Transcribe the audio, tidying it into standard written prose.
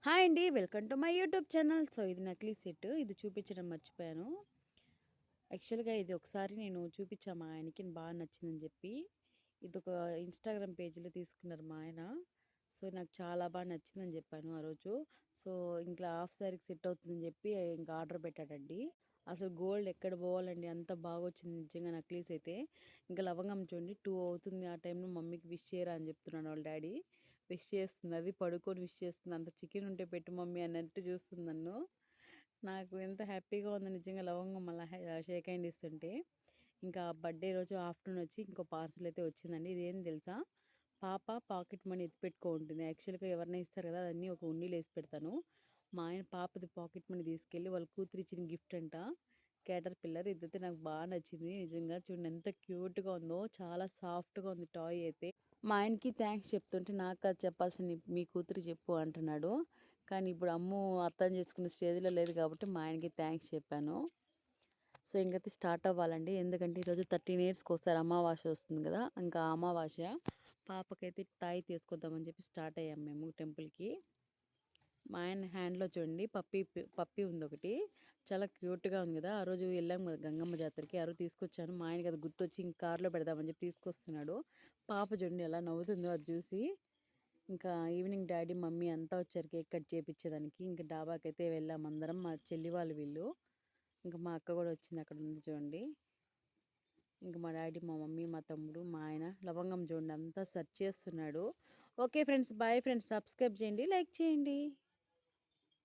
Hi అండి. Welcome to my YouTube channel. So ఇది నకిలీ సెట్. ఇది చూపించడం మర్చిపోయాను. యాక్చువల్‌గా ఇది ఒకసారి నేను చూపించా మా ఆయనకి బాగా నచ్చిందని చెప్పి. ఇదొక ఇన్‌స్టాగ్రామ్ పేజ్‌లో తీసుకున్నారు మా ఆయన. సో నాకు చాలా బాగా నచ్చిందని చెప్పాను ఆ రోజు. సో ఇంకా హాఫ్ సారీకి సెట్ అవుతుందని చెప్పి ఇంకా ఆర్డర్ పెట్టాడండి. అసలు గోల్డ్ ఎక్కడ పోవాలండి, అంత బాగా వచ్చింది నిజంగా నక్లీస్ అయితే. ఇంకా లవంగం చూడండి 2 అవుతుంది. ఆ టైంలో మమ్మీకి విష్ చేయరా అని చెప్తున్నాడు వాళ్ళ డాడీ. విష్ చేస్తుంది, అది పడుకొని విష్ చేస్తుంది. అంత చికెన్ ఉంటే పెట్టు మమ్మీ అన్నట్టు చూస్తుంది నన్ను. నాకు ఎంత హ్యాపీగా ఉందో నిజంగా లవంగం మళ్ళీ షేక్ హ్యాండ్ ఇస్తుంటే. ఇంకా బర్త్డే రోజు ఆఫ్టర్నూన్ వచ్చి ఇంకో పార్సల్ అయితే వచ్చిందండి. ఇదేం తెలుసా, పాప పాకెట్ మనీ ఎత్తి పెట్టుకో ఉంటుంది. యాక్చువల్గా ఎవరైనా ఇస్తారు కదా, అన్నీ ఒక ఉండీలో వేసి పెడతాను. మా ఆయన పాపది పాకెట్ మనీ తీసుకెళ్ళి వాళ్ళ కూతురు ఇచ్చిన గిఫ్ట్ అంట, క్యాటర్ పిల్లర్. ఇదైతే నాకు బాగా నచ్చింది నిజంగా. చూడండి ఎంత క్యూట్గా ఉందో, చాలా సాఫ్ట్గా ఉంది టాయ్ అయితే. మా ఆయనకి థ్యాంక్స్ చెప్తుంటే నాకు అది చెప్పాల్సింది మీ కూతురు చెప్పు అంటున్నాడు. కానీ ఇప్పుడు అమ్ము అర్థం చేసుకునే స్టేజ్లో లేదు కాబట్టి మా ఆయనకి థ్యాంక్స్ చెప్పాను. సో ఇంకైతే స్టార్ట్ అవ్వాలండి. ఎందుకంటే ఈరోజు 13 ఇయర్స్కి ఒకసారి అమావాస్య వస్తుంది కదా, ఇంకా అమావాస్య పాపకైతే తాయి తీసుకొద్దామని చెప్పి స్టార్ట్ అయ్యాం మేము టెంపుల్కి. మా ఆయన హ్యాండ్లో చూడండి పప్పి ఉంది ఒకటి, చాలా క్యూట్గా ఉంది కదా. ఆ రోజు వెళ్ళాం కదా గంగమ్మ జాతరకి, ఆ రోజు తీసుకొచ్చాను. మా ఆయనకి అది గుర్తొచ్చి ఇంక కార్లో పెడదామని చెప్పి తీసుకొస్తున్నాడు. పాప చూడండి ఎలా నవ్వుతుందో అది చూసి. ఇంకా ఈవినింగ్ డాడీ మమ్మీ అంతా వచ్చారు కేక్ కట్ చేయించేదానికి. ఇంకా డాబాకి అయితే వెళ్ళాం అందరం, మా చెల్లి వాళ్ళు వీళ్ళు. ఇంకా మా అక్క కూడా వచ్చింది, అక్కడ ఉంది చూడండి. ఇంకా మా డాడీ, మా మమ్మీ, మా తమ్ముడు, మా ఆయన లవంగం చూడండి అంతా సెర్చ్ చేస్తున్నాడు. Okay friends, boy friends, subscribe చేయండి, లైక్ చేయండి.